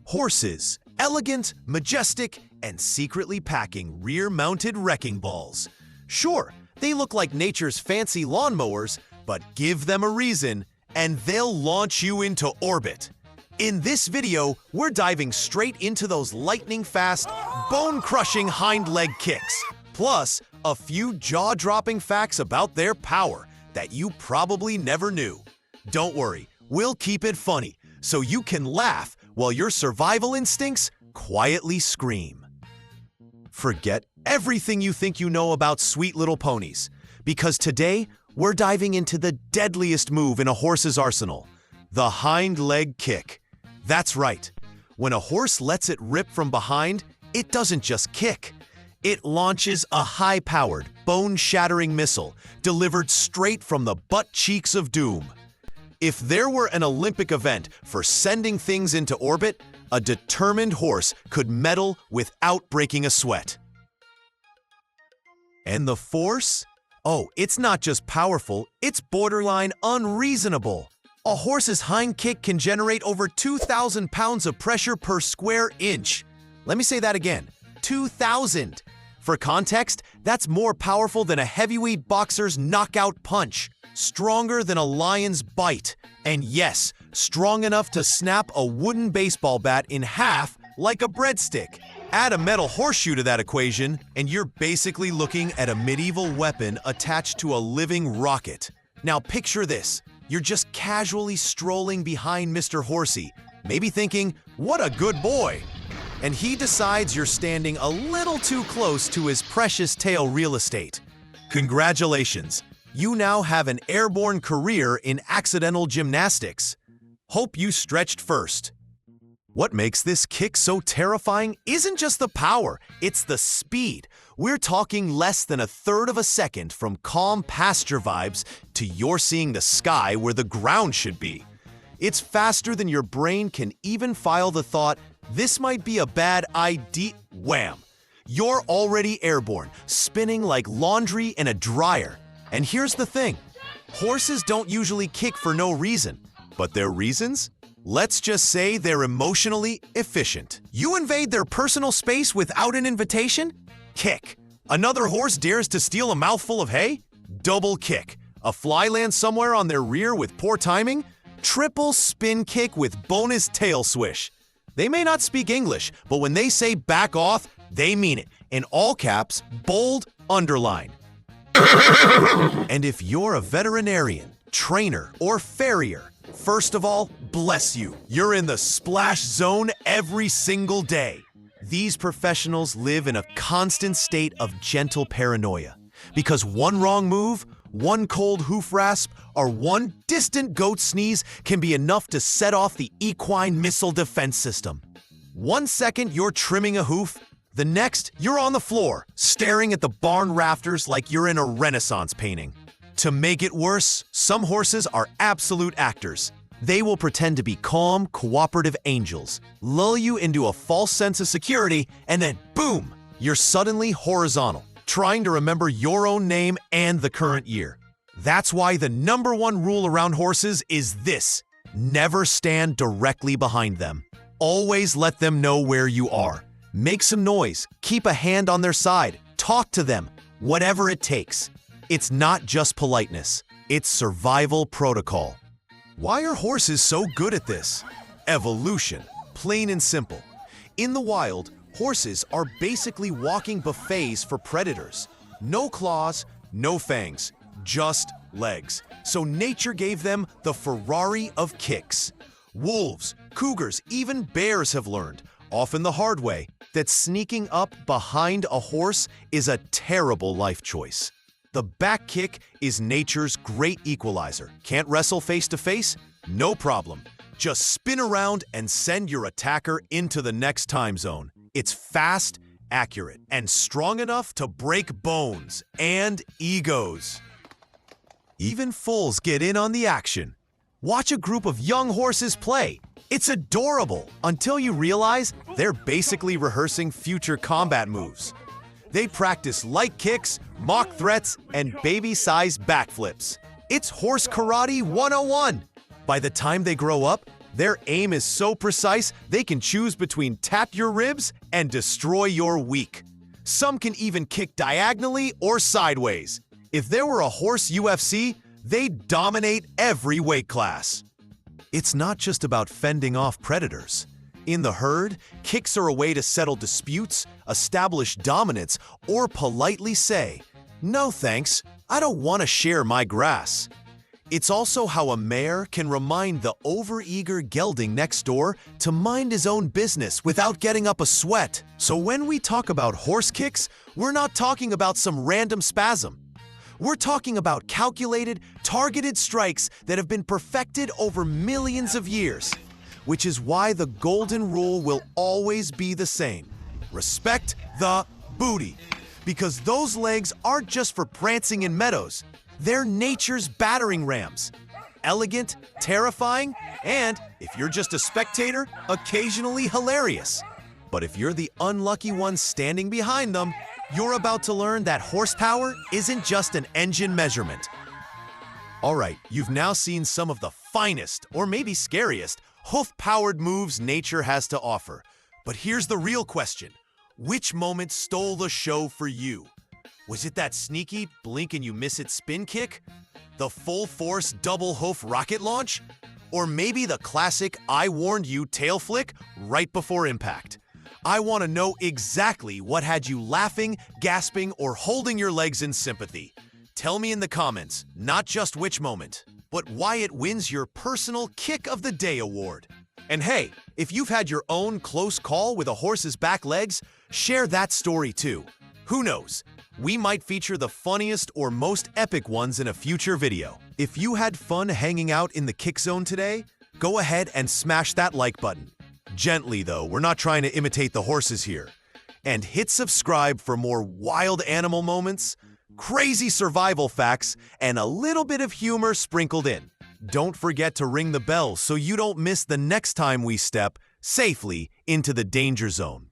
Horses, elegant, majestic, and secretly packing rear-mounted wrecking balls. Sure, they look like nature's fancy lawnmowers, but give them a reason, and they'll launch you into orbit. In this video, we're diving straight into those lightning-fast, bone-crushing hind leg kicks, plus a few jaw-dropping facts about their power that you probably never knew. Don't worry, we'll keep it funny, so you can laugh while your survival instincts quietly scream. Forget everything you think you know about sweet little ponies, because today we're diving into the deadliest move in a horse's arsenal, the hind leg kick. That's right. When a horse lets it rip from behind, it doesn't just kick. It launches a high-powered, bone-shattering missile delivered straight from the butt cheeks of doom. If there were an Olympic event for sending things into orbit, a determined horse could medal without breaking a sweat. And the force? Oh, it's not just powerful, it's borderline unreasonable. A horse's hind kick can generate over 2,000 pounds of pressure per square inch. Let me say that again, 2,000. For context, that's more powerful than a heavyweight boxer's knockout punch, stronger than a lion's bite, and yes, strong enough to snap a wooden baseball bat in half like a breadstick. Add a metal horseshoe to that equation, and you're basically looking at a medieval weapon attached to a living rocket. Now picture this. You're just casually strolling behind Mr. Horsey, maybe thinking, what a good boy. And he decides you're standing a little too close to his precious tail real estate. Congratulations, you now have an airborne career in accidental gymnastics. Hope you stretched first. What makes this kick so terrifying isn't just the power, it's the speed. We're talking less than a third of a second from calm pasture vibes to you're seeing the sky where the ground should be. It's faster than your brain can even file the thought, this might be a bad idea. Wham! You're already airborne, spinning like laundry in a dryer. And here's the thing, horses don't usually kick for no reason, but their reasons? Let's just say they're emotionally efficient. You invade their personal space without an invitation? Kick. Another horse dares to steal a mouthful of hay? Double kick. A fly lands somewhere on their rear with poor timing? Triple spin kick with bonus tail swish. They may not speak English, but when they say back off, they mean it. In all caps, bold, underline. And if you're a veterinarian, trainer, or farrier, first of all, bless you. You're in the splash zone every single day. These professionals live in a constant state of gentle paranoia because one wrong move, one cold hoof rasp, or one distant goat sneeze can be enough to set off the equine missile defense system. 1 second you're trimming a hoof, the next you're on the floor, staring at the barn rafters like you're in a Renaissance painting. To make it worse, some horses are absolute actors. They will pretend to be calm, cooperative angels, lull you into a false sense of security, and then boom, you're suddenly horizontal, trying to remember your own name and the current year. That's why the #1 rule around horses is this: never stand directly behind them. Always let them know where you are. Make some noise, keep a hand on their side, talk to them, whatever it takes. It's not just politeness, it's survival protocol. Why are horses so good at this? Evolution, plain and simple. In the wild, horses are basically walking buffets for predators. No claws, no fangs, just legs. So nature gave them the Ferrari of kicks. Wolves, cougars, even bears have learned, often the hard way, that sneaking up behind a horse is a terrible life choice. The back kick is nature's great equalizer. Can't wrestle face to face? No problem. Just spin around and send your attacker into the next time zone. It's fast, accurate, and strong enough to break bones and egos. Even fools get in on the action. Watch a group of young horses play. It's adorable until you realize they're basically rehearsing future combat moves. They practice light kicks, mock threats, and baby-sized backflips. It's horse karate 101. By the time they grow up, Their aim is so precise, they can choose between tap your ribs and destroy your week. Some can even kick diagonally or sideways. If there were a horse UFC, they'd dominate every weight class. It's not just about fending off predators. In the herd, kicks are a way to settle disputes, establish dominance, or politely say, "No thanks, I don't want to share my grass." It's also how a mare can remind the overeager gelding next door to mind his own business without getting up a sweat. So when we talk about horse kicks, we're not talking about some random spasm. We're talking about calculated, targeted strikes that have been perfected over millions of years, which is why the golden rule will always be the same. Respect the booty, because those legs aren't just for prancing in meadows. They're nature's battering rams. Elegant, terrifying, and, if you're just a spectator, occasionally hilarious. But if you're the unlucky one standing behind them, you're about to learn that horsepower isn't just an engine measurement. All right, you've now seen some of the finest, or maybe scariest, hoof-powered moves nature has to offer. But here's the real question. Which moment stole the show for you? Was it that sneaky blink-and-you-miss-it spin kick? The full-force double-hoof rocket launch? Or maybe the classic I warned you tail flick right before impact? I want to know exactly what had you laughing, gasping, or holding your legs in sympathy. Tell me in the comments, not just which moment, but why it wins your personal Kick of the Day award. And hey, if you've had your own close call with a horse's back legs, share that story too. Who knows? We might feature the funniest or most epic ones in a future video. If you had fun hanging out in the kick zone today, go ahead and smash that like button. Gently though, we're not trying to imitate the horses here. And hit subscribe for more wild animal moments, crazy survival facts, and a little bit of humor sprinkled in. Don't forget to ring the bell so you don't miss the next time we step safely into the danger zone.